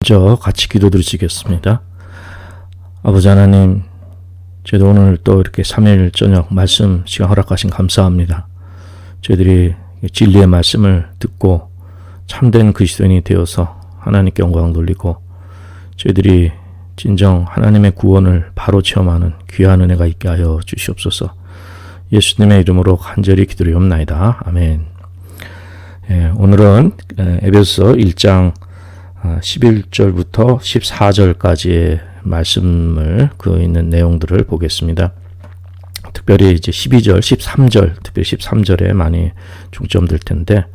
먼저 같이 기도드리시겠습니다. 아버지 하나님, 저희도 오늘 또 이렇게 3일 저녁 말씀 시간 허락하신 감사합니다. 저희들이 진리의 말씀을 듣고 참된 그리스도인이 되어서 하나님께 영광 돌리고 저희들이 진정 하나님의 구원을 바로 체험하는 귀한 은혜가 있게 하여 주시옵소서. 예수님의 이름으로 간절히 기도드리옵나이다. 아멘. 오늘은 에베소서 1장 11절부터 14절까지의 말씀을 그 있는 내용들을 보겠습니다. 특별히 이제 12절, 13절, 특별히 13절에 많이 중점될 텐데,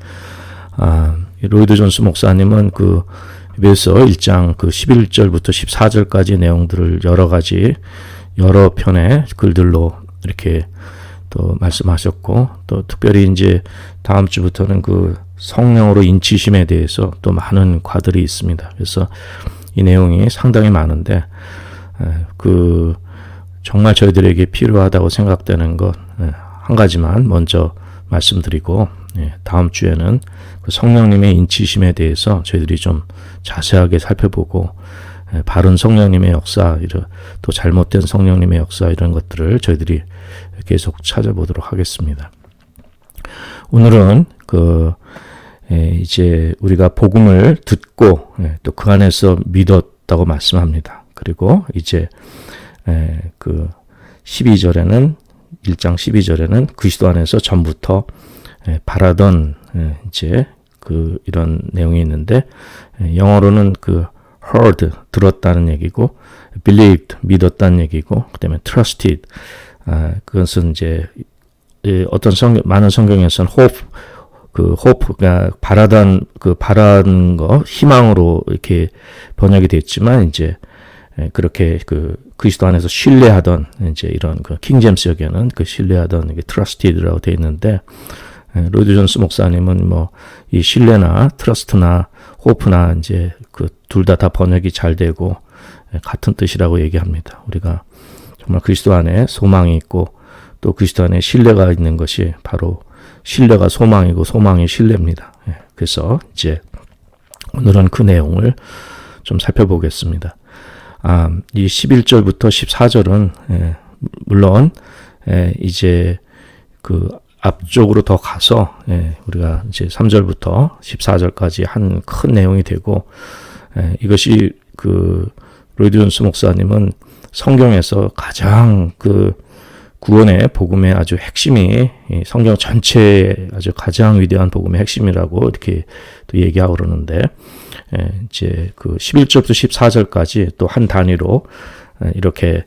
로이드 존스 목사님은 그 에베소 1장 그 11절부터 14절까지 내용들을 여러 편의 글들로 이렇게 또 말씀하셨고, 또 특별히 이제 다음 주부터는 그 성령으로 인치심에 대해서 또 많은 과들이 있습니다. 그래서 이 내용이 상당히 많은데, 정말 저희들에게 필요하다고 생각되는 것 한 가지만 먼저 말씀드리고, 다음 주에는 그 성령님의 인치심에 대해서 저희들이 좀 자세하게 살펴보고, 바른 성령님의 역사, 또 잘못된 성령님의 역사, 이런 것들을 저희들이 계속 찾아보도록 하겠습니다. 오늘은 이제 우리가 복음을 듣고 또 그 안에서 믿었다고 말씀합니다. 그리고 이제 그 12절에는 1장 12절에는 그리스도 안에서 전부터 바라던 이제 이런 내용이 있는데, 영어로는 heard 들었다는 얘기고, believed 믿었다는 얘기고, 그다음에 trusted 그것은 이제 어떤 많은 성경에서는 hope가 바라는 거, 희망으로 이렇게 번역이 됐지만, 이제 그렇게 그리스도 안에서 신뢰하던, 이제 이런 킹제임스역에는 신뢰하던 trusted라고 되어 있는데, 로이드 존스 목사님은 이 신뢰나 트러스트나 호프나 이제 둘 다 번역이 잘 되고 같은 뜻이라고 얘기합니다. 우리가 정말 그리스도 안에 소망이 있고 또 그리스도 안에 신뢰가 있는 것이 바로 신뢰가 소망이고 소망이 신뢰입니다. 그래서 이제 오늘은 그 내용을 좀 살펴보겠습니다. 이 11절부터 14절은 물론 이제 앞쪽으로 더 가서 우리가 이제 3절부터 14절까지 한 큰 내용이 되고, 이것이 로이드 존스 목사님은 성경에서 가장 구원의 복음의 아주 핵심이 성경 전체의 아주 가장 위대한 복음의 핵심이라고 이렇게 또 얘기하고 그러는데, 이제 11절부터 14절까지 또 한 단위로 이렇게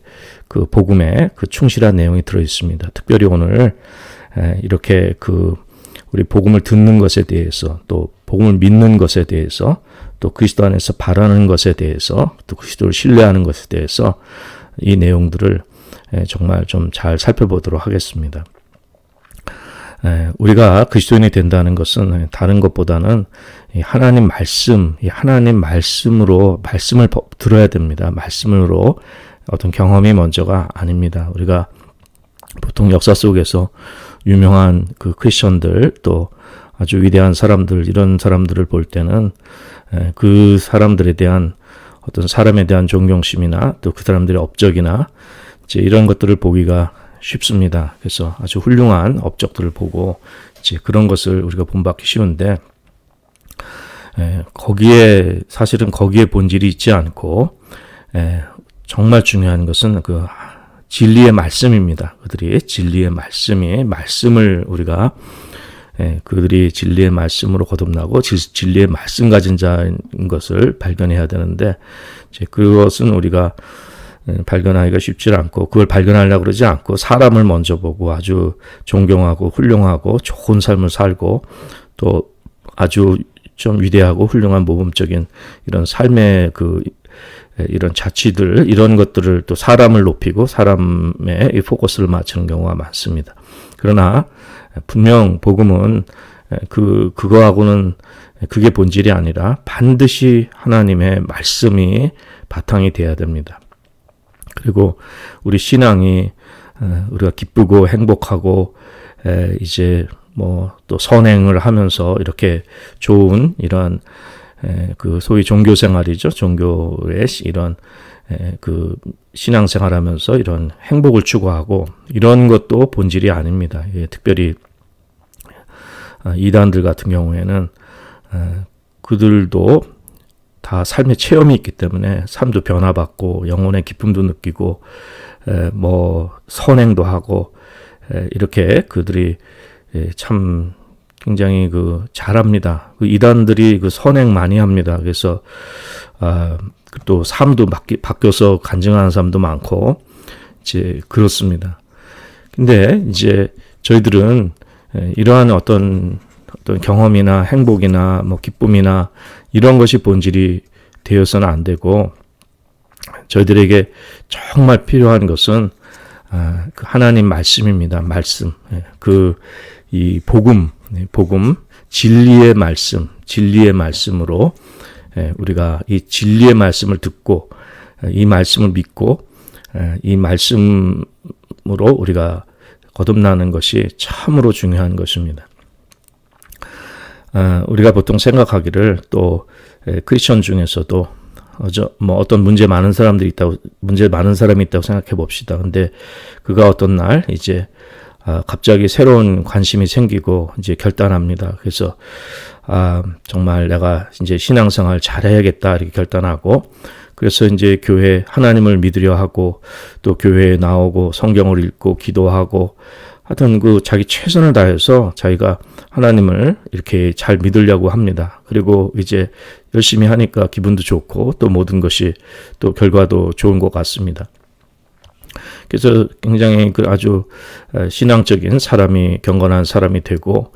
복음의 충실한 내용이 들어 있습니다. 특별히 오늘 이렇게 우리 복음을 듣는 것에 대해서, 또 복음을 믿는 것에 대해서, 또 그리스도 안에서 바라는 것에 대해서, 또 그리스도를 신뢰하는 것에 대해서 이 내용들을 정말 좀 잘 살펴보도록 하겠습니다. 우리가 그리스도인이 된다는 것은 다른 것보다는 하나님 말씀을 들어야 됩니다. 말씀으로 어떤 경험이 먼저가 아닙니다. 우리가 보통 역사 속에서 유명한 크리스천들, 또 아주 위대한 사람들, 이런 사람들을 볼 때는 그 사람들에 대한 어떤 사람에 대한 존경심이나 또 그 사람들의 업적이나 이제 이런 것들을 보기가 쉽습니다. 그래서 아주 훌륭한 업적들을 보고 이제 그런 것을 우리가 본받기 쉬운데, 사실은 거기에 본질이 있지 않고, 정말 중요한 것은 진리의 말씀입니다. 그들이 진리의 말씀을 우리가 그들이 진리의 말씀으로 거듭나고 진리의 말씀 가진 자인 것을 발견해야 되는데, 이제 그것은 우리가 발견하기가 쉽지 않고, 그걸 발견하려고 그러지 않고 사람을 먼저 보고 아주 존경하고 훌륭하고 좋은 삶을 살고 또 아주 좀 위대하고 훌륭한 모범적인 이런 삶의 이런 자취들, 이런 것들을 또 사람을 높이고 사람의 이 포커스를 맞추는 경우가 많습니다. 그러나 분명 복음은 그거하고는 그게 본질이 아니라 반드시 하나님의 말씀이 바탕이 돼야 됩니다. 그리고 우리 신앙이 우리가 기쁘고 행복하고 이제 또 선행을 하면서 이렇게 좋은 이런 그 소위 종교 생활이죠. 종교의 이런 그 신앙생활하면서 이런 행복을 추구하고 이런 것도 본질이 아닙니다. 특별히 이단들 같은 경우에는 그들도 다 삶의 체험이 있기 때문에 삶도 변화받고 영혼의 기쁨도 느끼고 뭐 선행도 하고 이렇게 그들이 참 굉장히 그 잘합니다. 그 이단들이 그 선행 많이 합니다. 그래서 또 삶도 바뀌어서 간증하는 사람도 많고 이제 그렇습니다. 근데 이제 저희들은 이러한 어떤 경험이나 행복이나 뭐 기쁨이나 이런 것이 본질이 되어서는 안 되고 저희들에게 정말 필요한 것은 그 하나님 말씀입니다. 말씀. 이 복음, 진리의 말씀으로 우리가 이 진리의 말씀을 듣고 이 말씀을 믿고 이 말씀으로 우리가 거듭나는 것이 참으로 중요한 것입니다. 우리가 보통 생각하기를 또 크리스천 중에서도 뭐 어떤 문제 많은 사람이 있다고 생각해 봅시다. 근데 그가 어떤 날 이제 갑자기 새로운 관심이 생기고 이제 결단합니다. 그래서 정말 내가 이제 신앙생활 잘해야겠다 이렇게 결단하고 그래서 이제 교회 하나님을 믿으려 하고 또 교회에 나오고 성경을 읽고 기도하고 하여튼 그 자기 최선을 다해서 자기가 하나님을 이렇게 잘 믿으려고 합니다. 그리고 이제 열심히 하니까 기분도 좋고 또 모든 것이 또 결과도 좋은 것 같습니다. 그래서 굉장히 그 아주 신앙적인 사람이 경건한 사람이 되고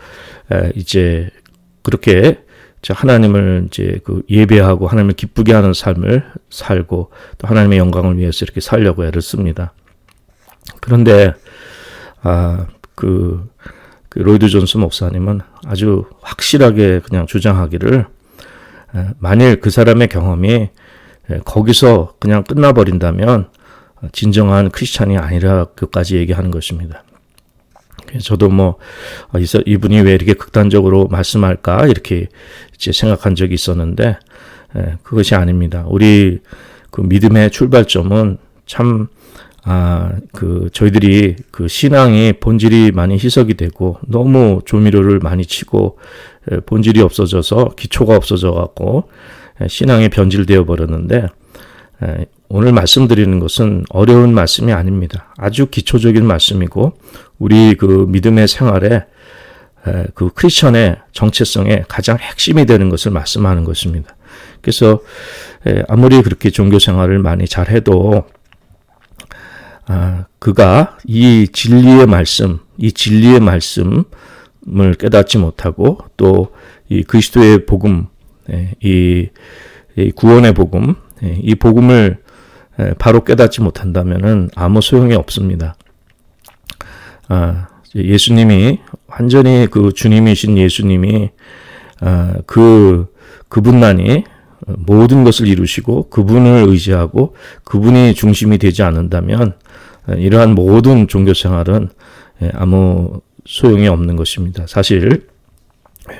이제 그렇게 하나님을 이제 그 예배하고 하나님을 기쁘게 하는 삶을 살고 또 하나님의 영광을 위해서 이렇게 살려고 애를 씁니다. 그런데 그 로이드 존스 목사님은 아주 확실하게 그냥 주장하기를 만일 그 사람의 경험이 거기서 그냥 끝나버린다면 진정한 크리스찬이 아니라고까지 얘기하는 것입니다. 저도 뭐 이분이 왜 이렇게 극단적으로 말씀할까 이렇게 이제 생각한 적이 있었는데 그것이 아닙니다. 우리 그 믿음의 출발점은 참 저희들이 그 신앙이 본질이 많이 희석이 되고 너무 조미료를 많이 치고 본질이 없어져서 기초가 없어져 갖고 신앙이 변질되어 버렸는데 오늘 말씀드리는 것은 어려운 말씀이 아닙니다. 아주 기초적인 말씀이고 우리 그 믿음의 생활에 그 크리스천의 정체성의 가장 핵심이 되는 것을 말씀하는 것입니다. 그래서 아무리 그렇게 종교 생활을 많이 잘해도 그가 이 진리의 말씀을 깨닫지 못하고 또 이 그리스도의 복음, 이 구원의 복음, 이 복음을 바로 깨닫지 못한다면은 아무 소용이 없습니다. 예수님이 완전히 그 주님이신 예수님이 그분만이 모든 것을 이루시고 그분을 의지하고 그분이 중심이 되지 않는다면 이러한 모든 종교 생활은 아무 소용이 없는 것입니다. 사실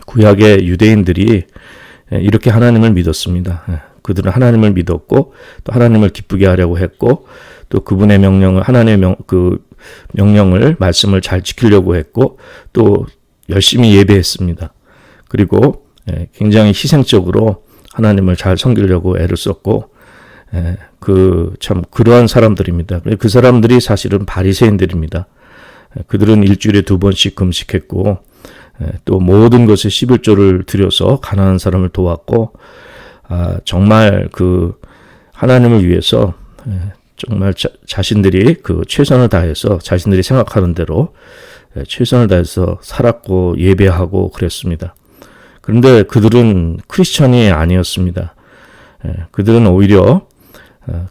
구약의 유대인들이 이렇게 하나님을 믿었습니다. 그들은 하나님을 믿었고 또 하나님을 기쁘게 하려고 했고 또 그분의 명령을 하나님의 명령을 말씀을 잘 지키려고 했고 또 열심히 예배했습니다. 그리고 굉장히 희생적으로 하나님을 잘 섬기려고 애를 썼고 참 그러한 사람들입니다. 그 사람들이 사실은 바리새인들입니다. 그들은 일주일에 2번씩 금식했고 또 모든 것에 11조를 들여서 가난한 사람을 도왔고 정말 그 하나님을 위해서 정말 자신들이 그 최선을 다해서 자신들이 생각하는 대로 최선을 다해서 살았고 예배하고 그랬습니다. 그런데 그들은 크리스천이 아니었습니다. 그들은 오히려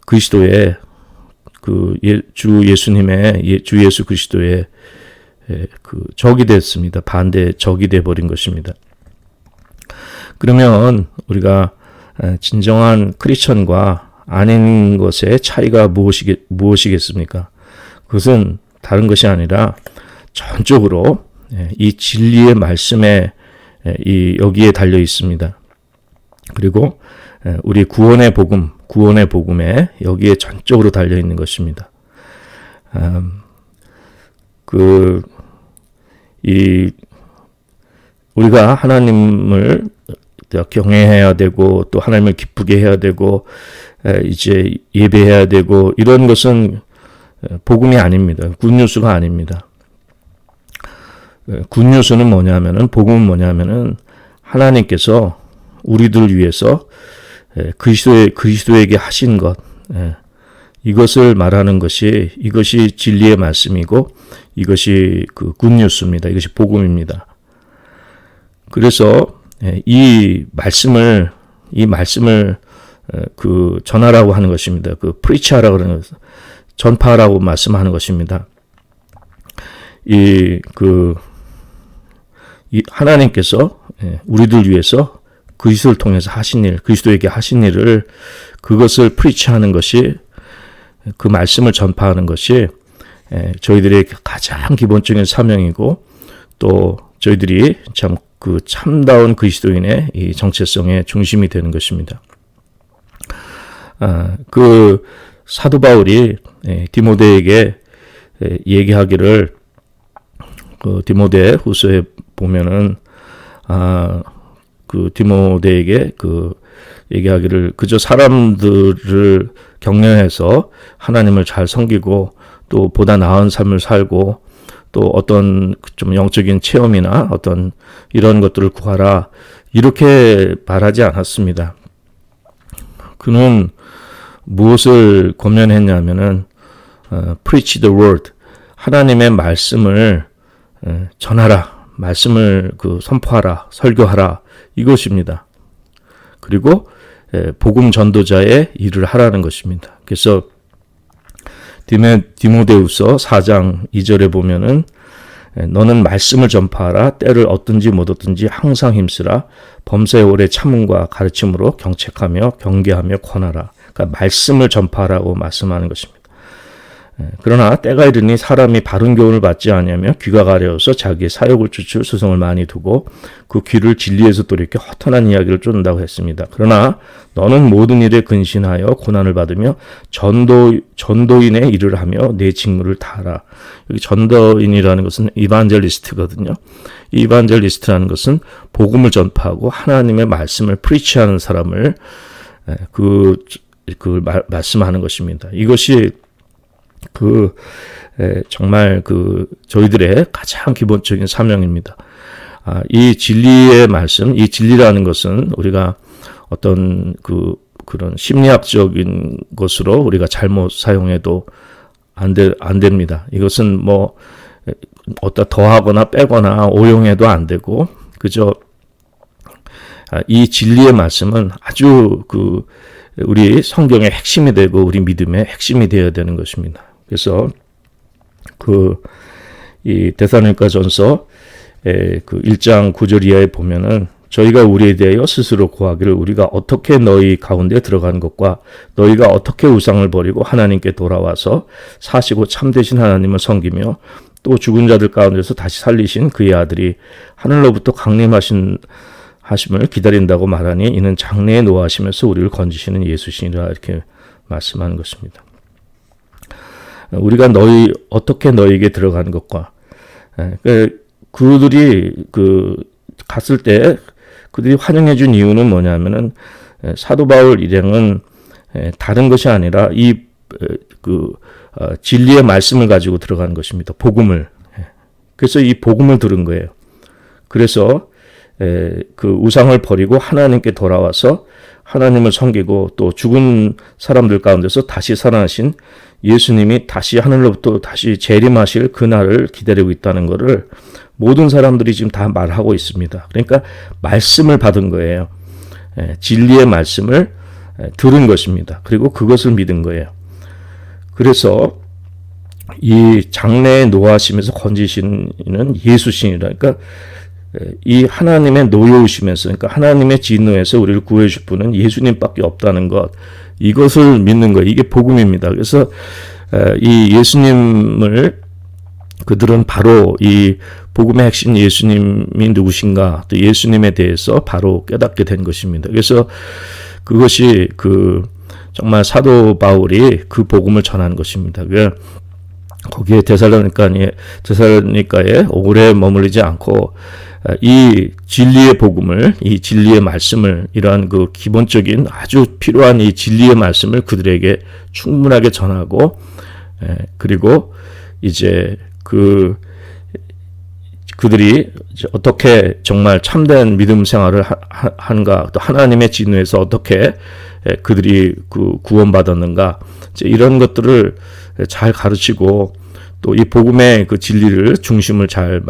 그리스도의 주 예수 그리스도의 그 적이 됐습니다. 반대 적이 돼 버린 것입니다. 그러면 우리가 진정한 크리스천과 아닌 것의 차이가 무엇이겠습니까? 그것은 다른 것이 아니라 전적으로 이 진리의 말씀에 여기에 달려 있습니다. 그리고 우리 구원의 복음에 여기에 전적으로 달려 있는 것입니다. 우리가 하나님을 경외해야 되고 또 하나님을 기쁘게 해야 되고 이제 예배해야 되고 이런 것은 복음이 아닙니다. 굿뉴스가 아닙니다. 굿뉴스는 뭐냐면은 복음은 뭐냐면은 하나님께서 우리들 위해서 그리스도에게 하신 것 이것을 말하는 이것이 진리의 말씀이고 이것이 그 굿뉴스입니다. 이것이 복음입니다. 그래서 이 말씀을 그 전하라고 하는 것입니다. 그 프리치하라고 하는 것, 전파하라고 말씀하는 것입니다. 이 하나님께서 우리들 위해서 그리스도를 통해서 하신 일, 그리스도에게 하신 일을 그것을 프리치하는 것이 그 말씀을 전파하는 것이 저희들의 가장 기본적인 사명이고 또 저희들이 참다운 그리스도인의 이 정체성의 중심이 되는 것입니다. 그 사도 바울이 디모데에게 얘기하기를 그 디모데 후서에 보면은 그 디모데에게 그 얘기하기를 그저 사람들을 격려해서 하나님을 잘 섬기고 또 보다 나은 삶을 살고 또 어떤 좀 영적인 체험이나 어떤 이런 것들을 구하라 이렇게 말하지 않았습니다. 그는 무엇을 권면했냐면은 preach the word 하나님의 말씀을 전하라 말씀을 선포하라 설교하라 이것입니다. 그리고 복음 전도자의 일을 하라는 것입니다. 그래서 디모데후서 4장 2절에 보면은 너는 말씀을 전파하라 때를 얻든지 못 얻든지 항상 힘쓰라 범사에 오래 참음과 가르침으로 경책하며 경계하며 권하라. 그러니까 말씀을 전파하라고 말씀하는 것입니다. 그러나 때가 이르니 사람이 바른 교훈을 받지 아니하며 귀가 가려워서 자기의 사욕을 쫓을 수성을 많이 두고 그 귀를 진리에서 돌이켜 허탄한 이야기를 쫓는다고 했습니다. 그러나 너는 모든 일에 근신하여 고난을 받으며 전도인의 일을 하며 내 직무를 다하라. 여기 전도인이라는 것은 이반젤리스트거든요. 이반젤리스트라는 것은 복음을 전파하고 하나님의 말씀을 프리치하는 사람을 말씀하는 것입니다. 이것이 정말 저희들의 가장 기본적인 사명입니다. 이 진리의 말씀, 이 진리라는 것은 우리가 어떤 그런 심리학적인 것으로 우리가 잘못 사용해도 안 됩니다. 이것은 어디다 더하거나 빼거나 오용해도 안 되고, 그저 이 진리의 말씀은 아주 우리 성경의 핵심이 되고 우리 믿음의 핵심이 되어야 되는 것입니다. 그래서 이 데살로니가전서 1장 9절 이하에 보면은 저희가 우리에 대하여 스스로 고하기를 우리가 어떻게 너희 가운데 들어간 것과 너희가 어떻게 우상을 버리고 하나님께 돌아와서 사시고 참되신 하나님을 섬기며 또 죽은 자들 가운데서 다시 살리신 그의 아들이 하늘로부터 강림하심을 기다린다고 말하니 이는 장래에 노하시면서 우리를 건지시는 예수시니라 이렇게 말씀하는 것입니다. 우리가 어떻게 너희에게 들어간 것과 그들이 갔을 때 그들이 환영해 준 이유는 뭐냐면은 사도 바울 일행은 다른 것이 아니라 진리의 말씀을 가지고 들어간 것입니다. 복음을. 그래서 이 복음을 들은 거예요. 그래서 우상을 버리고 하나님께 돌아와서 하나님을 섬기고 또 죽은 사람들 가운데서 다시 살아나신 예수님이 다시 하늘로부터 다시 재림하실 그날을 기다리고 있다는 것을 모든 사람들이 지금 다 말하고 있습니다. 그러니까 말씀을 받은 거예요. 진리의 말씀을 들은 것입니다. 그리고 그것을 믿은 거예요. 그래서 이 장래에 노하시면서 건지시는 예수신이라 그러니까 이 하나님의 노여우시면서 그러니까 하나님의 진노에서 우리를 구해 줄 분은 예수님밖에 없다는 것 이것을 믿는 것 이게 복음입니다. 그래서 이 예수님을 그들은 바로 이 복음의 핵심 예수님이 누구신가, 또 예수님에 대해서 바로 깨닫게 된 것입니다. 그래서 그것이 정말 사도 바울이 그 복음을 전한 것입니다. 거기에 데살로니가에 오래 머물리지 않고 이 진리의 복음을, 이 진리의 말씀을, 이러한 그 기본적인 아주 필요한 이 진리의 말씀을 그들에게 충분하게 전하고, 그리고 이제 그들이 어떻게 정말 참된 믿음 생활을 한가, 또 하나님의 진노에서 어떻게 그들이 구원받았는가, 이런 것들을 잘 가르치고, 또 이 복음의 그 진리를 중심을 잘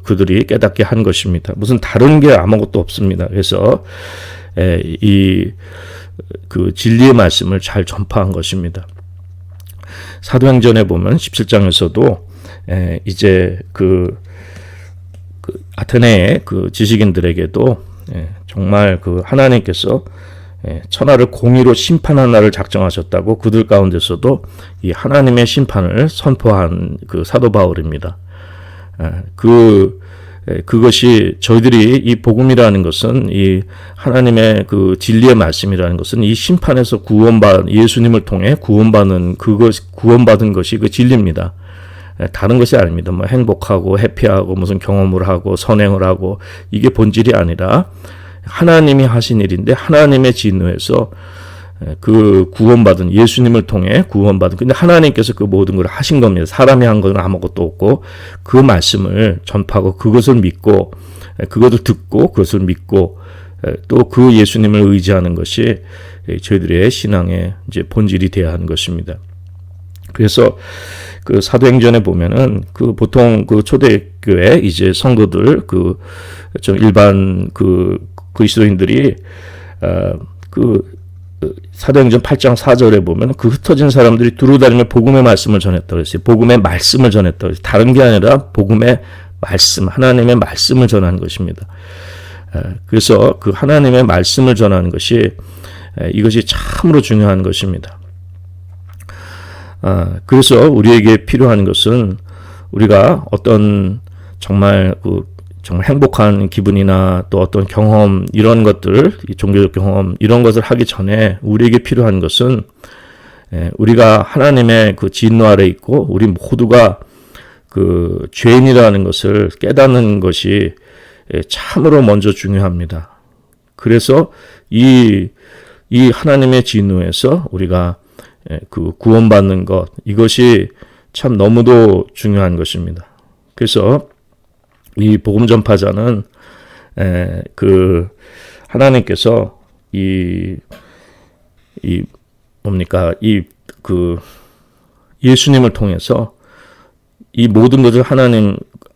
그들이 깨닫게 한 것입니다. 무슨 다른 게 아무것도 없습니다. 그래서 진리의 말씀을 잘 전파한 것입니다. 사도행전에 보면 17장에서도 이제 아테네의 지식인들에게도 정말 하나님께서 천하를 공의로 심판한 날을 작정하셨다고, 그들 가운데서도 이 하나님의 심판을 선포한 사도 바울입니다. 그것이 저희들이 이 복음이라는 것은, 이 하나님의 진리의 말씀이라는 것은 이 심판에서 예수님을 통해 구원받은 것이 그 진리입니다. 다른 것이 아닙니다. 뭐 행복하고 해피하고 무슨 경험을 하고 선행을 하고, 이게 본질이 아니라 하나님이 하신 일인데, 하나님의 진노에서 구원받은, 예수님을 통해 구원받은, 근데 하나님께서 그 모든 걸 하신 겁니다. 사람이 한 건 아무것도 없고, 그 말씀을 전파하고 그것을 믿고, 그것을 듣고 그것을 믿고, 또 그 예수님을 의지하는 것이 저희들의 신앙의 이제 본질이 되어야 하는 것입니다. 그래서 사도행전에 보면은 보통 초대교회 이제 성도들, 좀 일반 그리스도인들이 사도행전 8장 4절에 보면 흩어진 사람들이 두루다니며 복음의 말씀을 전했다고 그랬어요. 복음의 말씀을 전했다고 그랬어요. 다른 게 아니라 복음의 말씀, 하나님의 말씀을 전하는 것입니다. 그래서 하나님의 말씀을 전하는 것이, 이것이 참으로 중요한 것입니다. 그래서 우리에게 필요한 것은, 우리가 어떤 정말 행복한 기분이나 또 어떤 경험, 이런 것들, 종교적 경험, 이런 것을 하기 전에 우리에게 필요한 것은, 우리가 하나님의 진노 아래 있고 우리 모두가 죄인이라는 것을 깨닫는 것이 참으로 먼저 중요합니다. 그래서 이 하나님의 진노에서 우리가 구원받는 것, 이것이 참 너무도 중요한 것입니다. 그래서 이 복음 전파자는 하나님께서 예수님을 통해서 이 모든 것을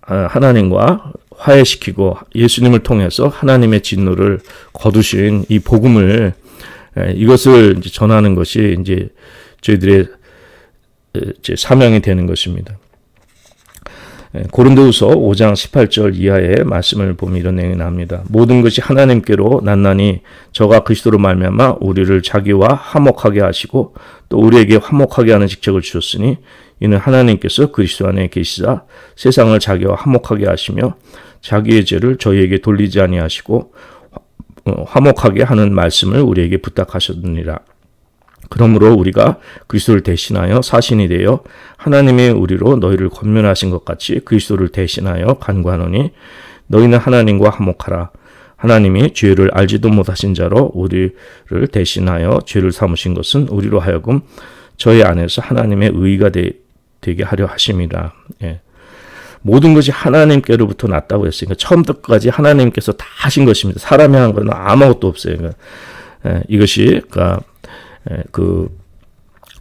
하나님과 화해시키고, 예수님을 통해서 하나님의 진노를 거두신 이 복음을, 이것을 이제 전하는 것이 이제 저희들의 사명이 되는 것입니다. 고린도후서 5장 18절 이하의 말씀을 보면 이런 내용이 나옵니다. 모든 것이 하나님께로 났나니 저가 그리스도로 말미암아 우리를 자기와 화목하게 하시고 또 우리에게 화목하게 하는 직책을 주셨으니 이는 하나님께서 그리스도 안에 계시사 세상을 자기와 화목하게 하시며 자기의 죄를 저희에게 돌리지 아니하시고 화목하게 하는 말씀을 우리에게 부탁하셨느니라. 그러므로 우리가 그리스도를 대신하여 사신이 되어 하나님이 우리로 너희를 권면하신 것 같이 그리스도를 대신하여 간구하노니 너희는 하나님과 화목하라. 하나님이 죄를 알지도 못하신 자로 우리를 대신하여 죄를 삼으신 것은 우리로 하여금 저희 안에서 하나님의 의가 되게 하려 하심이라. 모든 것이 하나님께로부터 났다고 했으니까 처음부터까지 하나님께서 다 하신 것입니다. 사람이 한 건 아무것도 없어요. 이것이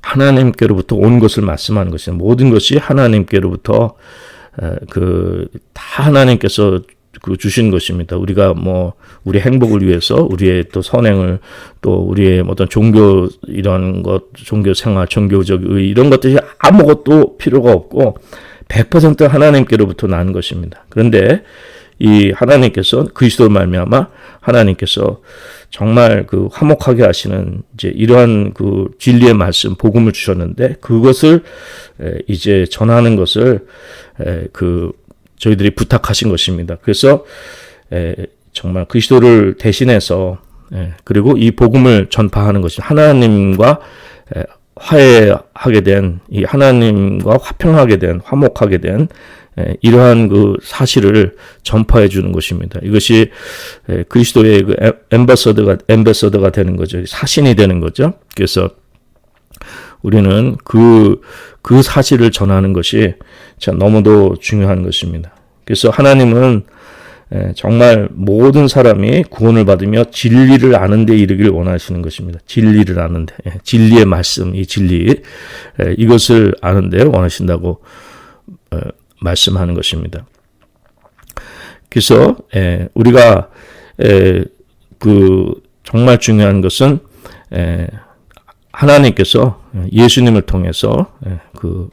하나님께로부터 온 것을 말씀하는 것입니다. 모든 것이 하나님께로부터 다 하나님께서 주신 것입니다. 우리가 우리 행복을 위해서 우리의 또 선행을 또 우리의 어떤 종교 이런 것, 종교 생활, 종교적 의 이런 것들이 아무것도 필요가 없고 100% 하나님께로부터 난 것입니다. 그런데 이 하나님께서 그리스도를 말미암아 하나님께서 정말 그 화목하게 하시는 이제 이러한 그 진리의 말씀, 복음을 주셨는데 그것을 이제 전하는 것을 그 저희들이 부탁하신 것입니다. 그래서 정말 그리스도를 대신해서 그리고 이 복음을 전파하는 것이 하나님과 화해하게 된, 이 하나님과 화평하게 된, 화목하게 된 이러한 그 사실을 전파해 주는 것입니다. 이것이 그리스도의 그 엠버서더가 되는 거죠. 사신이 되는 거죠. 그래서 우리는 그 사실을 전하는 것이 참 너무도 중요한 것입니다. 그래서 하나님은 정말 모든 사람이 구원을 받으며 진리를 아는 데 이르기를 원하시는 것입니다. 진리를 아는 데, 진리의 말씀, 이 진리, 이것을 아는 데 원하신다고 말씀하는 것입니다. 그래서 우리가 그 정말 중요한 것은 하나님께서 예수님을 통해서 그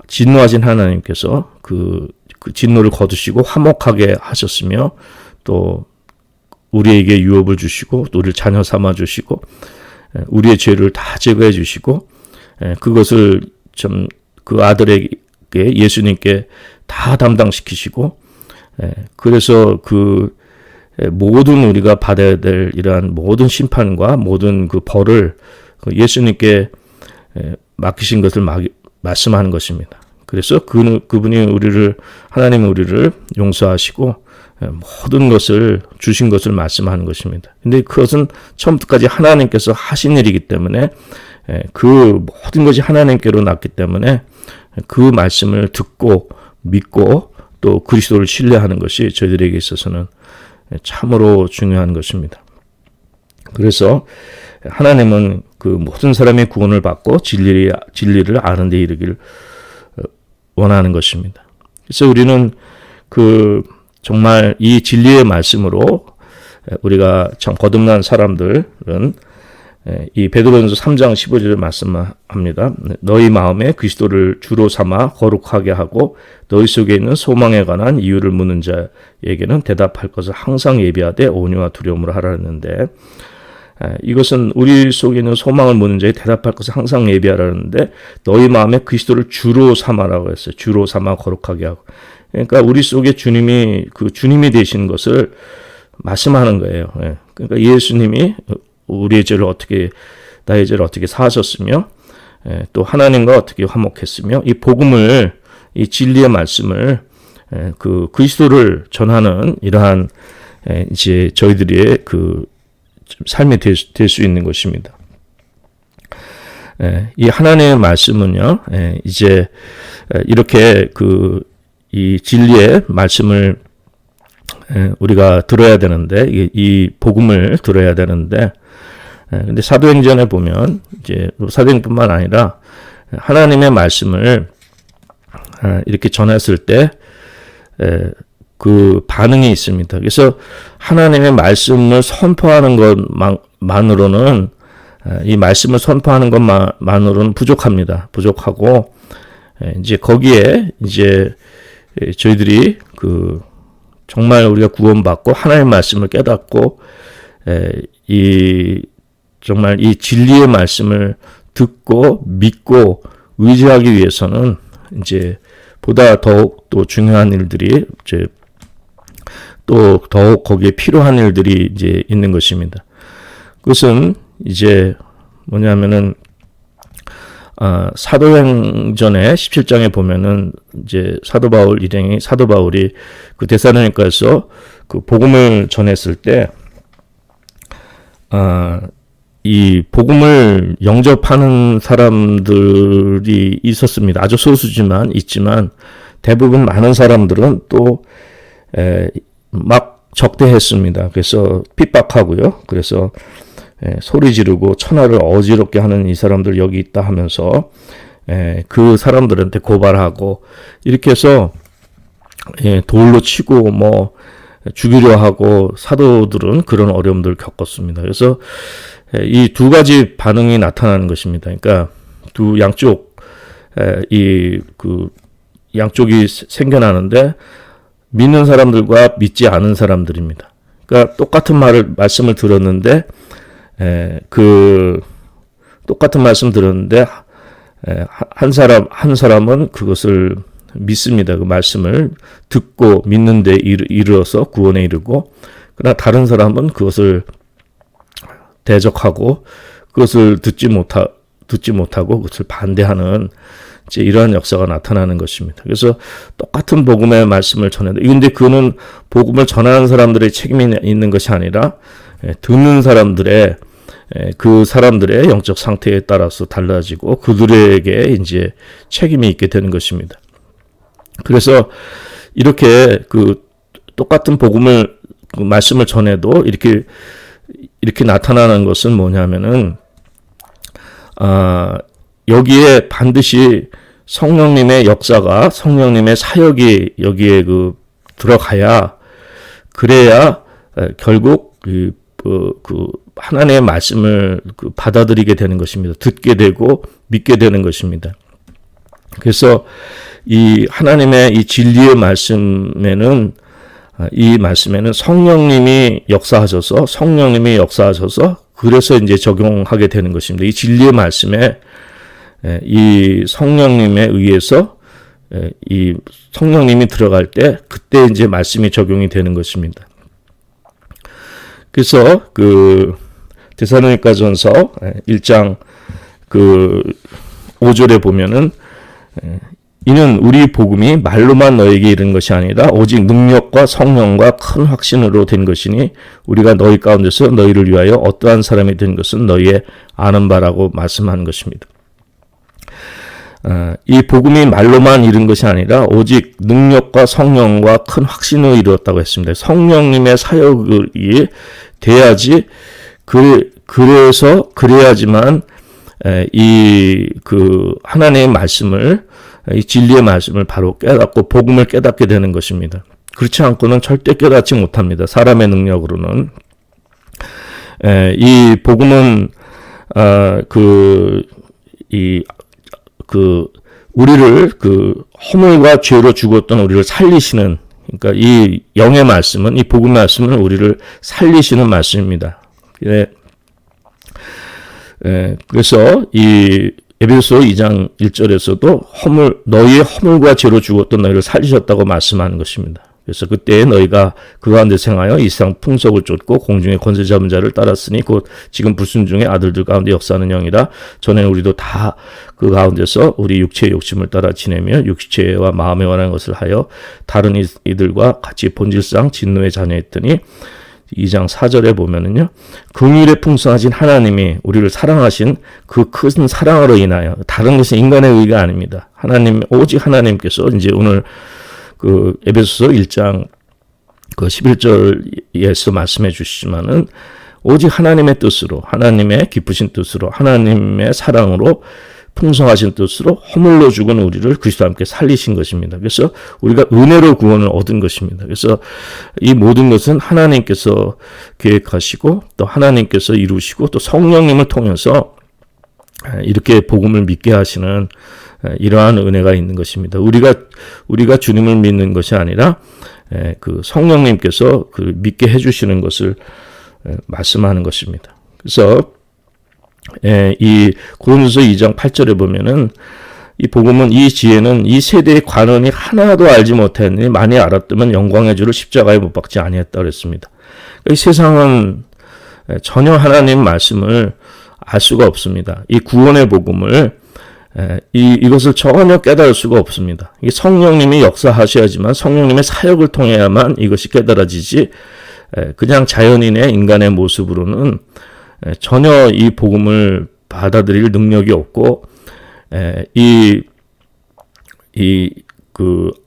진노하신 하나님께서 그 진노를 거두시고 화목하게 하셨으며 또 우리에게 유업을 주시고 또 우리를 자녀 삼아 주시고 우리의 죄를 다 제거해 주시고 그것을 좀 그 아들에게 예수님께 다 담당시키시고 그래서 그 모든 우리가 받아야 될 이러한 모든 심판과 모든 그 벌을 예수님께 맡기신 것을 말씀하는 것입니다. 그래서 그분이 하나님은 우리를 용서하시고 모든 것을 주신 것을 말씀하는 것입니다. 근데 그것은 처음부터까지 하나님께서 하신 일이기 때문에 그 모든 것이 하나님께로 났기 때문에 그 말씀을 듣고 믿고 또 그리스도를 신뢰하는 것이 저희들에게 있어서는 참으로 중요한 것입니다. 그래서 하나님은 그 모든 사람의 구원을 받고 진리를 아는 데 이르기를 원하는 것입니다. 그래서 우리는 그 정말 이 진리의 말씀으로 우리가 참 거듭난 사람들은 이 베드로전서 3장 15절을 말씀합니다. 너희 마음에 그리스도를 주로 삼아 거룩하게 하고 너희 속에 있는 소망에 관한 이유를 묻는 자에게는 대답할 것을 항상 예비하되 온유와 두려움으로 하라 했는데 이것은 우리 속에 있는 소망을 묻는 자에 대답할 것을 항상 예비하라는데 너희 마음에 그리스도를 주로 삼아라고 했어요. 주로 삼아 거룩하게 하고. 그러니까 우리 속에 주님이 되신 것을 말씀하는 거예요. 그러니까 예수님이 우리의 죄를 나의 죄를 어떻게 사하셨으며 또 하나님과 어떻게 화목했으며 이 복음을 이 진리의 말씀을 그 그리스도를 전하는 이러한 이제 저희들의 그 삶이 될 수 있는 것입니다. 이 하나님의 말씀은요, 이제 이렇게 이 진리의 말씀을 우리가 들어야 되는데, 이 복음을 들어야 되는데, 근데 사도행전에 보면 이제 사도행뿐만 아니라 하나님의 말씀을 이렇게 전했을 때 그 반응이 있습니다. 그래서 하나님의 말씀을 선포하는 것만으로는 이 말씀을 선포하는 것만으로는 부족합니다. 부족하고 이제 거기에 이제 저희들이 정말 우리가 구원받고 하나님의 말씀을 깨닫고 정말 이 진리의 말씀을 듣고 믿고 의지하기 위해서는 이제 보다 더욱 또 중요한 일들이 이제 또 더욱 거기에 필요한 일들이 이제 있는 것입니다. 그것은 이제 뭐냐면은 사도행전의 17장에 보면은 이제 사도 바울이 그 데살로니가에서 그 복음을 전했을 때 이 복음을 영접하는 사람들이 있었습니다. 아주 소수지만 있지만 대부분 많은 사람들은 또 막 적대했습니다. 그래서 핍박하고요. 그래서 소리 지르고 천하를 어지럽게 하는 이 사람들 여기 있다 하면서 그 사람들한테 고발하고 이렇게 해서 돌로 치고 뭐 죽이려 하고 사도들은 그런 어려움들을 겪었습니다. 그래서 이 두 가지 반응이 나타나는 것입니다. 그러니까 두 양쪽 양쪽이 생겨나는데 믿는 사람들과 믿지 않은 사람들입니다. 그러니까 똑같은 말씀을 들었는데 똑같은 말씀 들었는데 한 사람은 그것을 믿습니다. 그 말씀을 듣고 믿는데 이르러서 구원에 이르고, 그러나 다른 사람은 그것을 대적하고 그것을 듣지 못하고 그것을 반대하는 이제 이러한 역사가 나타나는 것입니다. 그래서 똑같은 복음의 말씀을 전해도, 근데 그는 복음을 전하는 사람들의 책임이 있는 것이 아니라 듣는 사람들의 그 사람들의 영적 상태에 따라서 달라지고 그들에게 이제 책임이 있게 되는 것입니다. 그래서 이렇게 그 똑같은 복음을 그 말씀을 전해도 이렇게 나타나는 것은 뭐냐면은 여기에 반드시 성령님의 역사가, 성령님의 사역이 여기에 들어가야, 그래야 결국 그 하나님의 말씀을 받아들이게 되는 것입니다. 듣게 되고 믿게 되는 것입니다. 그래서 이 하나님의 이 진리의 말씀에는, 이 말씀에는 성령님이 역사하셔서 그래서 이제 적용하게 되는 것입니다. 이 진리의 말씀에 이 성령님에 의해서 이 성령님이 들어갈 때, 그때 이제 말씀이 적용이 되는 것입니다. 그래서 데살로니가전서 1장 5절에 보면은 이는 우리 복음이 말로만 너에게 이른 것이 아니라 오직 능력과 성령과 큰 확신으로 된 것이니 우리가 너희 가운데서 너희를 위하여 어떠한 사람이 된 것은 너희의 아는 바라고 말씀하는 것입니다. 이 복음이 말로만 이른 것이 아니라 오직 능력과 성령과 큰 확신으로 이루었다고 했습니다. 성령님의 사역이 돼야지, 그래야지만 하나님의 말씀을, 이 진리의 말씀을 바로 깨닫고 복음을 깨닫게 되는 것입니다. 그렇지 않고는 절대 깨닫지 못합니다. 사람의 능력으로는. 이 복음은 우리를 허물과 죄로 죽었던 우리를 살리시는, 그러니까 이 영의 말씀은, 이 복음의 말씀은 우리를 살리시는 말씀입니다. 그래서 이 에베소 2장 1절에서도 너희의 허물과 죄로 죽었던 너희를 살리셨다고 말씀하는 것입니다. 그래서 그때 너희가 그 가운데 생하여 이 세상 풍속을 쫓고 공중의 권세 잡은 자를 따랐으니 곧 지금 불순종의 아들들 가운데 역사하는 영이라. 전에는 우리도 다 그 가운데서 우리 육체의 욕심을 따라 지내며 육체와 마음에 원하는 것을 하여 다른 이들과 같이 본질상 진노의 자녀였더니, 2장 4절에 보면은요, 긍휼에 풍성하신 하나님이 우리를 사랑하신 그 큰 사랑으로 인하여, 다른 것은 인간의 의가 아닙니다. 오직 하나님께서 이제 오늘 에베소서 1장 11절에서 말씀해 주시지만은 오직 하나님의 뜻으로, 하나님의 기쁘신 뜻으로, 하나님의 사랑으로, 풍성하신 뜻으로 허물로 죽은 우리를 그리스도와 함께 살리신 것입니다. 그래서 우리가 은혜로 구원을 얻은 것입니다. 그래서 이 모든 것은 하나님께서 계획하시고 또 하나님께서 이루시고 또 성령님을 통해서 이렇게 복음을 믿게 하시는 이러한 은혜가 있는 것입니다. 우리가 주님을 믿는 것이 아니라 성령님께서 믿게 해주시는 것을 말씀하는 것입니다. 그래서 이 고린도서 2장 8절에 보면은 이 복음은, 이 지혜는 이 세대의 관원이 하나도 알지 못했니 많이 알았더면 영광의 주를 십자가에 못 박지 아니했다 그랬습니다. 이 세상은 전혀 하나님 말씀을 알 수가 없습니다. 이 구원의 복음을 이것을 전혀 깨달을 수가 없습니다. 이 성령님이 역사하셔야지만, 성령님의 사역을 통해야만 이것이 깨달아지지, 그냥 자연인의 인간의 모습으로는 전혀 이 복음을 받아들일 능력이 없고,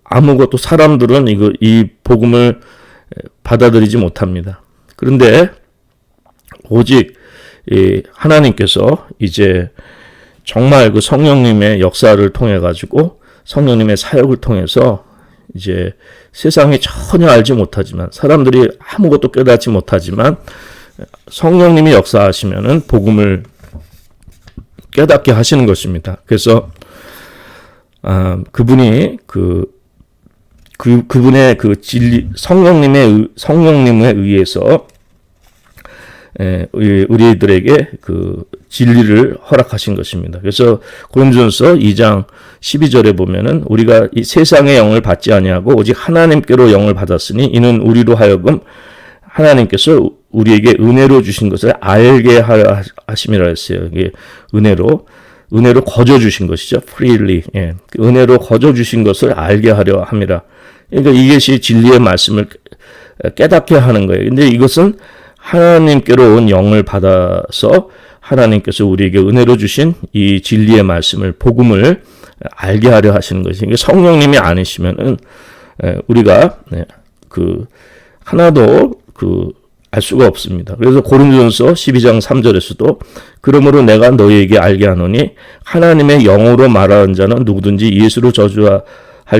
아무것도 사람들은 이 복음을 받아들이지 못합니다. 그런데 오직 하나님께서 이제 정말 성령님의 역사를 통해 가지고, 성령님의 사역을 통해서 이제 세상이 전혀 알지 못하지만, 사람들이 아무것도 깨닫지 못하지만 성령님이 역사하시면은 복음을 깨닫게 하시는 것입니다. 그래서 그분이 그분의 그 진리, 성령님에 의해서 우리들에게 그 진리를 허락하신 것입니다. 그래서 고린도전서 2장 12절에 보면은 우리가 이 세상의 영을 받지 아니하고 오직 하나님께로 영을 받았으니 이는 우리로 하여금 하나님께서 우리에게 은혜로 주신 것을 알게 하심이라 했어요. 이게 은혜로 거저 주신 것이죠. freely. 예. 은혜로 거저 주신 것을 알게 하려 함이라. 그러니까 이것이 진리의 말씀을 깨닫게 하는 거예요. 근데 이것은 하나님께로 온 영을 받아서 하나님께서 우리에게 은혜로 주신 이 진리의 말씀을, 복음을 알게 하려 하시는 것이니까 성령님이 아니시면은 우리가 하나도 알 수가 없습니다. 그래서 고린도전서 12장 3절에서도 그러므로 내가 너희에게 알게 하노니 하나님의 영으로 말하는 자는 누구든지 예수로 저주할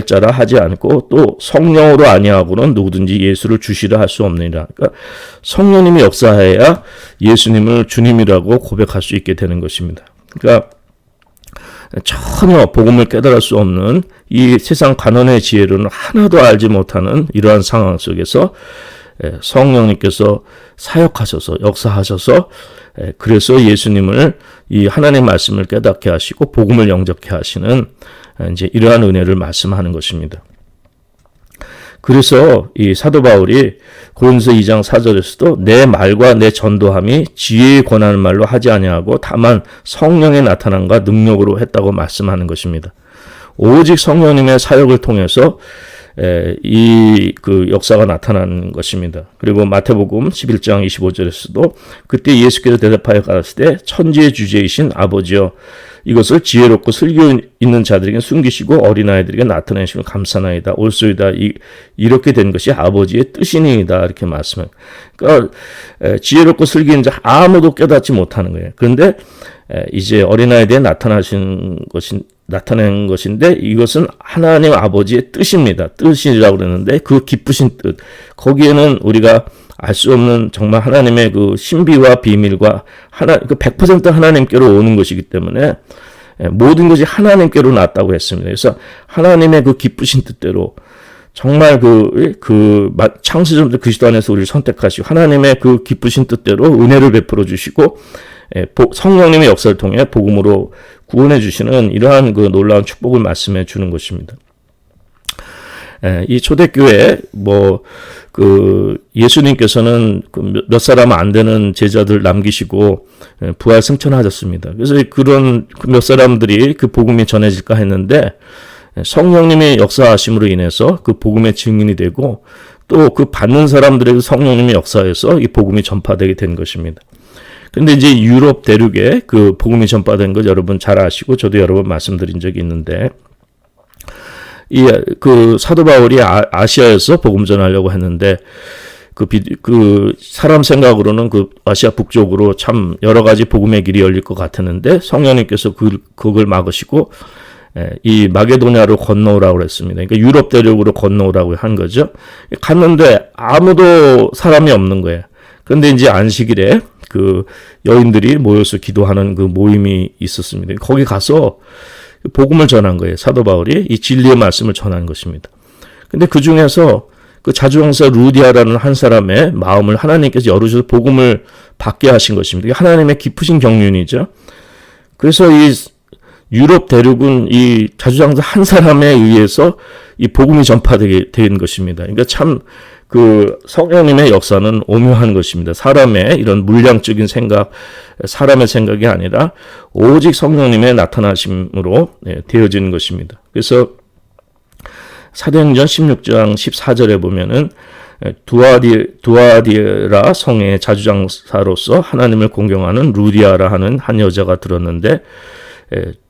자라 하지 않고 또 성령으로 아니하고는 누구든지 예수를 주시라 할 수 없느니라. 그러니까 성령님이 역사해야 예수님을 주님이라고 고백할 수 있게 되는 것입니다. 그러니까 전혀 복음을 깨달을 수 없는 이 세상 간언의 지혜로는 하나도 알지 못하는 이러한 상황 속에서 성령님께서 사역하셔서 역사하셔서 그래서 예수님을 이 하나님의 말씀을 깨닫게 하시고 복음을 영접케 하시는 이제 이러한 은혜를 말씀하는 것입니다. 그래서 이 사도 바울이 고린도서 2장 4절에서도 내 말과 내 전도함이 지혜의 권하는 말로 하지 아니하고 다만 성령의 나타남과 능력으로 했다고 말씀하는 것입니다. 오직 성령님의 사역을 통해서 그 역사가 나타나는 것입니다. 그리고 마태복음 11장 25절에서도 그때 예수께서 대답하여 가라사대 천지의 주제이신 아버지여 이것을 지혜롭고 슬기 있는 자들에게 숨기시고 어린아이들에게 나타내심을 감사나이다. 옳소이다. 이렇게 된 것이 아버지의 뜻이니이다. 이렇게 말씀해요. 그러니까 지혜롭고 슬기 있는 자 아무도 깨닫지 못하는 거예요. 그런데 이제 어린아이들에 나타낸 것인데 이것은 하나님 아버지의 뜻입니다. 뜻이라고 그러는데 그 기쁘신 뜻 거기에는 우리가 알 수 없는 정말 하나님의 그 신비와 비밀과 100% 하나님께로 오는 것이기 때문에 모든 것이 하나님께로 났다고 했습니다. 그래서 하나님의 그 기쁘신 뜻대로 정말 창세전부터 그리스도 안에서 우리를 선택하시고 하나님의 그 기쁘신 뜻대로 은혜를 베풀어 주시고 성령님의 역사를 통해 복음으로 구원해 주시는 이러한 그 놀라운 축복을 말씀해 주는 것입니다. 이 초대교회 예수님께서는 몇 사람 안 되는 제자들 남기시고 부활 승천하셨습니다. 그래서 그런 몇 사람들이 그 복음이 전해질까 했는데 성령님의 역사하심으로 인해서 그 복음의 증인이 되고 또 그 받는 사람들에게 성령님의 역사에서 이 복음이 전파되게 된 것입니다. 근데 이제 유럽 대륙에 그 복음이 전파된 것 여러분 잘 아시고 저도 여러 번 말씀드린 적이 있는데 그 사도 바울이 아시아에서 복음 전하려고 했는데 그 사람 생각으로는 그 아시아 북쪽으로 참 여러 가지 복음의 길이 열릴 것 같았는데 성령님께서 그걸 막으시고 이 마게도냐로 건너오라고 했습니다. 그러니까 유럽 대륙으로 건너오라고 한 거죠. 갔는데 아무도 사람이 없는 거예요. 그런데 이제 안식일에 그 여인들이 모여서 기도하는 그 모임이 있었습니다. 거기 가서 복음을 전한 거예요. 사도 바울이 이 진리의 말씀을 전한 것입니다. 근데 그 중에서 그 자주형사 루디아라는 한 사람의 마음을 하나님께서 열어주셔서 복음을 받게 하신 것입니다. 하나님의 깊으신 경륜이죠. 그래서 이 유럽 대륙은 이 자주장사 한 사람에 의해서 이 복음이 전파되게 된 것입니다. 그러니까 참 그 성령님의 역사는 오묘한 것입니다. 사람의 이런 물량적인 생각, 사람의 생각이 아니라 오직 성령님의 나타나심으로 되어지는 것입니다. 그래서 사도행전 16장 14절에 보면은 두아디라 성의 자주장사로서 하나님을 공경하는 루디아라 하는 한 여자가 들었는데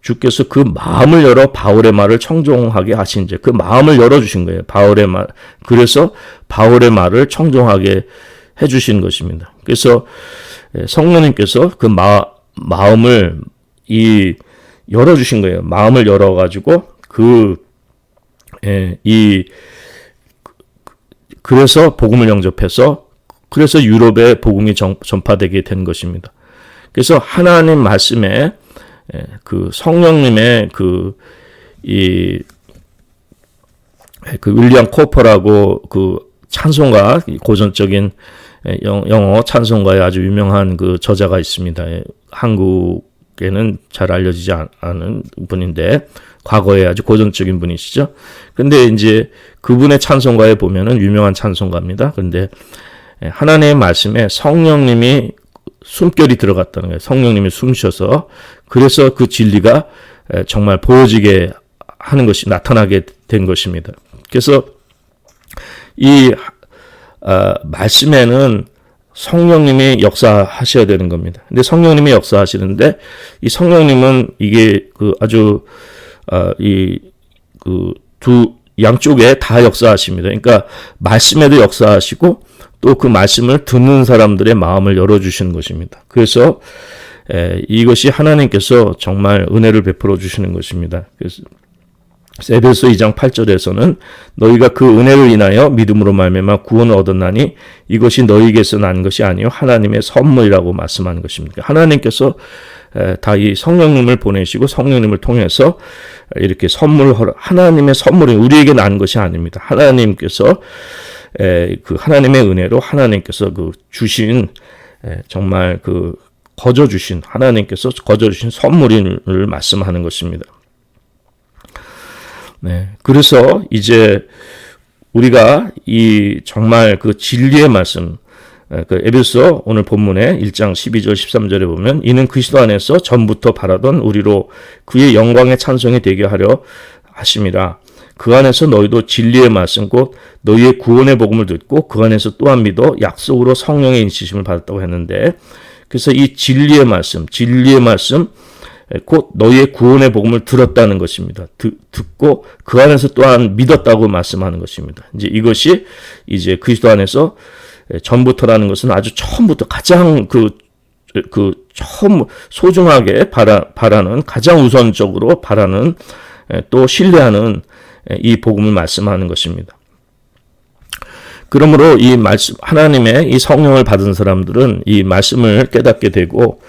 주께서 그 마음을 열어 바울의 말을 청종하게 하신 그 마음을 열어주신 거예요. 바울의 말. 그래서 바울의 말을 청종하게 해주신 것입니다. 그래서 성령님께서 그 마음을 열어주신 거예요. 마음을 열어가지고 그래서 복음을 영접해서 그래서 유럽에 복음이 전파되게 된 것입니다. 그래서 하나님 말씀에 그 성령님의 그 윌리엄 코퍼라고 그 찬송가, 고전적인 영어 찬송가에 아주 유명한 그 저자가 있습니다. 한국에는 잘 알려지지 않은 분인데 과거에 아주 고전적인 분이시죠. 근데 이제 그분의 찬송가에 보면은 유명한 찬송가입니다. 근데 하나님의 말씀에 성령님이 숨결이 들어갔다는 거예요. 성령님이 숨쉬어서, 그래서 그 진리가 정말 보여지게 하는 것이, 나타나게 된 것입니다. 그래서 이 말씀에는 성령님이 역사하셔야 되는 겁니다. 근데 성령님이 역사하시는데, 이 성령님은 이게 그 아주 이 그 두 양쪽에 다 역사하십니다. 그러니까 말씀에도 역사하시고 또 그 말씀을 듣는 사람들의 마음을 열어주시는 것입니다. 그래서 이것이 하나님께서 정말 은혜를 베풀어 주시는 것입니다. 그래서 에베소 2장 8절에서는 너희가 그 은혜를 인하여 믿음으로 말미암아 구원을 얻었나니 이것이 너희에게서 난 것이 아니요 하나님의 선물이라고 말씀하는 것입니다. 하나님께서 다 이 성령님을 보내시고 성령님을 통해서 이렇게 하나님의 선물이 우리에게 난 것이 아닙니다. 하나님께서 그 하나님의 은혜로 하나님께서 그 주신 정말 그 하나님께서 거저 주신 선물을 말씀하는 것입니다. 네. 그래서 이제 우리가 이 정말 그 진리의 말씀, 그 에베소 오늘 본문에 1장 12절 13절에 보면 이는 그리스도 안에서 전부터 바라던 우리로 그의 영광의 찬송이 되게 하려 하심이라. 그 안에서 너희도 진리의 말씀 곧 너희의 구원의 복음을 듣고 그 안에서 또한 믿어 약속으로 성령의 인치심을 받았다고 했는데, 그래서 이 진리의 말씀 곧 너희의 구원의 복음을 들었다는 것입니다. 듣고 그 안에서 또한 믿었다고 말씀하는 것입니다. 이제 이것이 이제 그리스도 안에서 전부터라는 것은 아주 처음부터 가장 처음 소중하게 바라는, 가장 우선적으로 바라는, 또 신뢰하는 이 복음을 말씀하는 것입니다. 그러므로 이 말씀, 하나님의 이 성령을 받은 사람들은 이 말씀을 깨닫게 되고,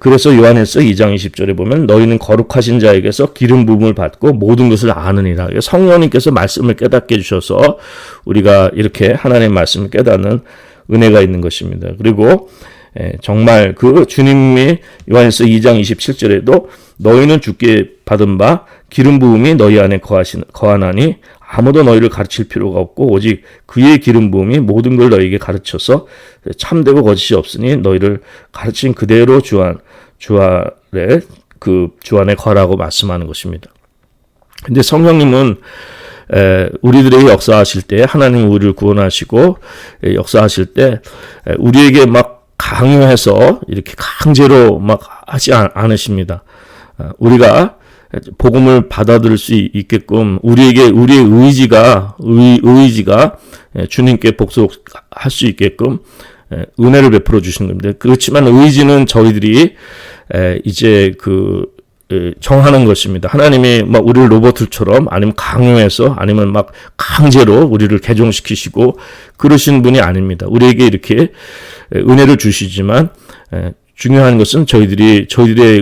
그래서 요한일서 2장 20절에 보면 너희는 거룩하신 자에게서 기름 부음을 받고 모든 것을 아느니라. 성령님께서 말씀을 깨닫게 해주셔서 우리가 이렇게 하나님의 말씀을 깨닫는 은혜가 있는 것입니다. 그리고 정말 그 주님이 요한일서 2장 27절에도 너희는 주께 받은 바 기름 부음이 너희 안에 거하나니 아무도 너희를 가르칠 필요가 없고 오직 그의 기름 부음이 모든 걸 너희에게 가르쳐서 참되고 거짓이 없으니 너희를 가르친 그대로 주 안에 거하라고 말씀하는 것입니다. 근데 성령님은 우리들에게 역사하실 때, 하나님 우리를 구원하시고 역사하실 때 우리에게 막 강요해서 이렇게 강제로 막 하지 않으십니다. 우리가 복음을 받아들일 수 있게끔 우리의 의지가 주님께 복속할 수 있게끔 은혜를 베풀어 주시는 겁니다. 그렇지만 의지는 저희들이 이제 정하는 것입니다. 하나님이 막 우리를 로봇들처럼 아니면 강요해서 아니면 막 강제로 우리를 개종시키시고 그러신 분이 아닙니다. 우리에게 이렇게 은혜를 주시지만 중요한 것은 저희들의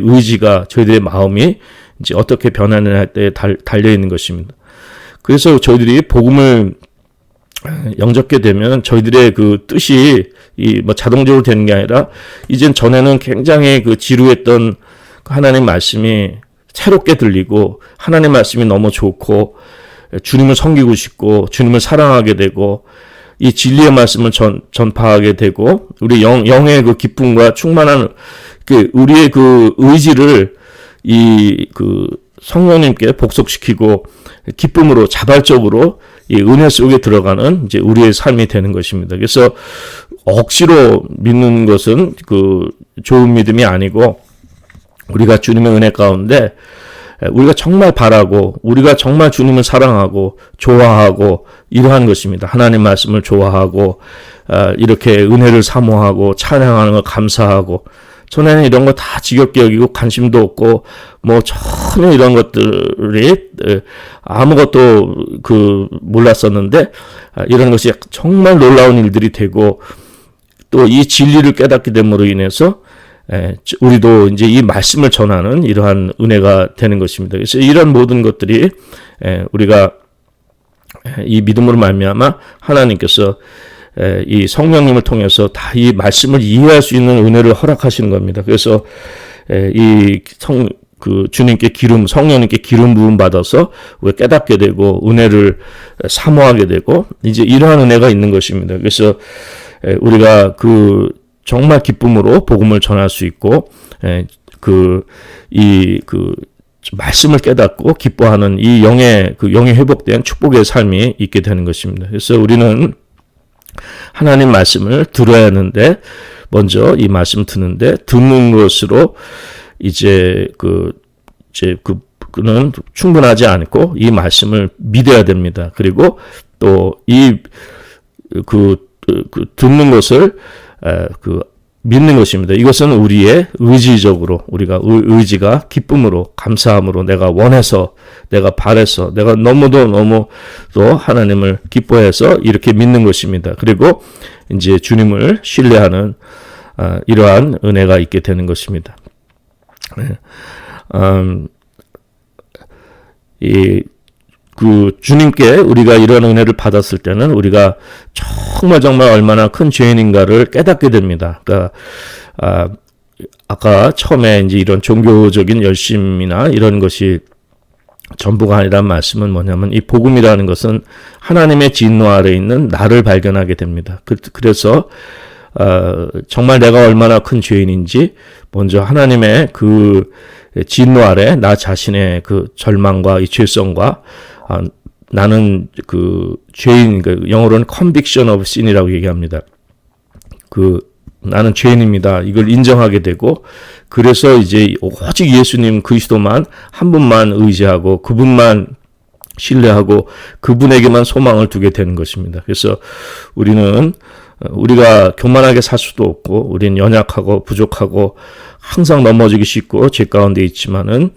의지가, 저희들의 마음이 이제 어떻게 변화를 할 때 달려 있는 것입니다. 그래서 저희들이 복음을 영접게 되면 저희들의 그 뜻이 자동적으로 되는 게 아니라, 이젠 전에는 굉장히 지루했던 하나님 말씀이 새롭게 들리고 하나님 말씀이 너무 좋고 주님을 섬기고 싶고 주님을 사랑하게 되고 이 진리의 말씀을 전파하게 되고 우리 영의 그 기쁨과 충만한 우리의 그 의지를 성령님께 복속시키고 기쁨으로 자발적으로 이 은혜 속에 들어가는 이제 우리의 삶이 되는 것입니다. 그래서 억지로 믿는 것은 좋은 믿음이 아니고, 우리가 주님의 은혜 가운데 우리가 정말 바라고 우리가 정말 주님을 사랑하고 좋아하고 이러한 것입니다. 하나님 말씀을 좋아하고 이렇게 은혜를 사모하고 찬양하는 걸 감사하고, 전에는 이런 거 다 지겹게 여기고 관심도 없고 전혀 이런 것들이 아무것도 몰랐었는데 이런 것이 정말 놀라운 일들이 되고, 또 이 진리를 깨닫게 됨으로 인해서 우리도 이제 이 말씀을 전하는 이러한 은혜가 되는 것입니다. 그래서 이런 모든 것들이 우리가 이 믿음으로 말미암아 하나님께서 이 성령님을 통해서 다 이 말씀을 이해할 수 있는 은혜를 허락하시는 겁니다. 그래서 주님께 성령님께 기름 부음 받아서 우리가 깨닫게 되고 은혜를 사모하게 되고 이제 이러한 은혜가 있는 것입니다. 그래서 우리가 정말 기쁨으로 복음을 전할 수 있고 말씀을 깨닫고 기뻐하는 이 영의 회복된 축복의 삶이 있게 되는 것입니다. 그래서 우리는 하나님 말씀을 들어야 하는데 먼저 이 말씀 듣는데 듣는 것으로 그는 충분하지 않고 이 말씀을 믿어야 됩니다. 그리고 또 듣는 것을 믿는 것입니다. 이것은 우리의 의지적으로 우리가 의지가 기쁨으로 감사함으로 내가 원해서 내가 바래서 내가 너무도 하나님을 기뻐해서 이렇게 믿는 것입니다. 그리고 이제 주님을 신뢰하는 이러한 은혜가 있게 되는 것입니다. 주님께 우리가 이런 은혜를 받았을 때는 우리가 정말 얼마나 큰 죄인인가를 깨닫게 됩니다. 그러니까 아까 처음에 이제 이런 종교적인 열심이나 이런 것이 전부가 아니란 말씀은 뭐냐면 이 복음이라는 것은 하나님의 진노 아래 있는 나를 발견하게 됩니다. 그래서 정말 내가 얼마나 큰 죄인인지 먼저 하나님의 진노 아래 나 자신의 절망과 이 죄성과 나는 죄인, 영어로는 conviction of sin이라고 얘기합니다. 나는 죄인입니다. 이걸 인정하게 되고, 그래서 이제 오직 예수님 그리스도만 한 분만 의지하고, 그분만 신뢰하고, 그분에게만 소망을 두게 되는 것입니다. 그래서 우리가 교만하게 살 수도 없고, 우리는 연약하고 부족하고, 항상 넘어지기 쉽고, 죄 가운데 있지만은,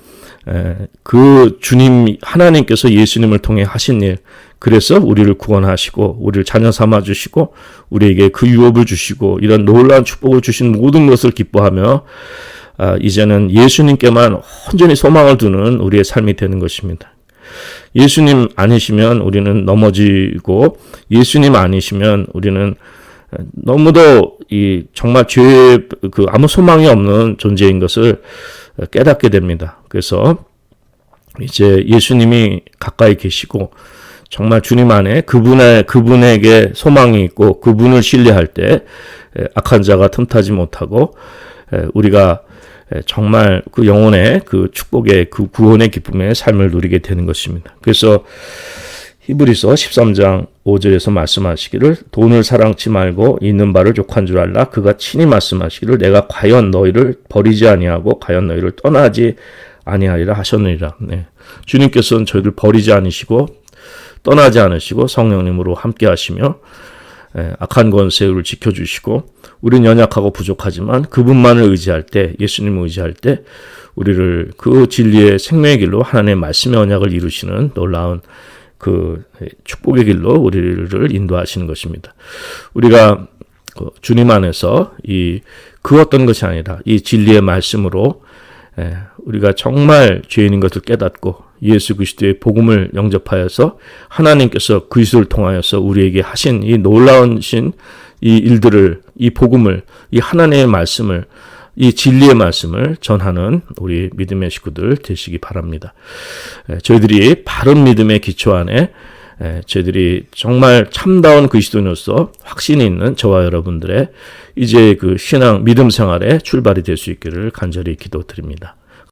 하나님께서 예수님을 통해 하신 일, 그래서 우리를 구원하시고, 우리를 자녀 삼아주시고, 우리에게 그 유업을 주시고, 이런 놀라운 축복을 주신 모든 것을 기뻐하며, 이제는 예수님께만 온전히 소망을 두는 우리의 삶이 되는 것입니다. 예수님 아니시면 우리는 넘어지고, 예수님 아니시면 우리는 너무도 정말 아무 소망이 없는 존재인 것을 깨닫게 됩니다. 그래서 이제 예수님이 가까이 계시고 정말 주님 안에 그분에게 소망이 있고 그분을 신뢰할 때 악한 자가 틈타지 못하고 우리가 정말 영혼의 축복의 구원의 기쁨의 삶을 누리게 되는 것입니다. 그래서 히브리서 13장 5절에서 말씀하시기를 돈을 사랑치 말고 있는 바를 족한 줄 알라. 그가 친히 말씀하시기를 내가 과연 너희를 버리지 아니하고 과연 너희를 떠나지 아니하리라 하셨느니라. 네. 주님께서는 저희를 버리지 않으시고 떠나지 않으시고 성령님으로 함께 하시며 악한 권세를 지켜주시고 우리는 연약하고 부족하지만 그분만을 의지할 때 예수님을 의지할 때 우리를 진리의 생명의 길로 하나님의 말씀의 언약을 이루시는 놀라운 축복의 길로 우리를 인도하시는 것입니다. 우리가 주님 안에서 어떤 것이 아니라 이 진리의 말씀으로 우리가 정말 죄인인 것을 깨닫고 예수 그리스도의 복음을 영접하여서 하나님께서 그리스도를 통하여서 우리에게 하신 이 놀라우신 이 일들을, 이 복음을, 이 하나님의 말씀을, 이 진리의 말씀을 전하는 우리 믿음의 식구들 되시기 바랍니다. 저희들이 바른 믿음의 기초 안에 저희들이 정말 참다운 그리스도인으로서 확신이 있는 저와 여러분들의 이제 신앙 믿음 생활에 출발이 될 수 있기를 간절히 기도드립니다.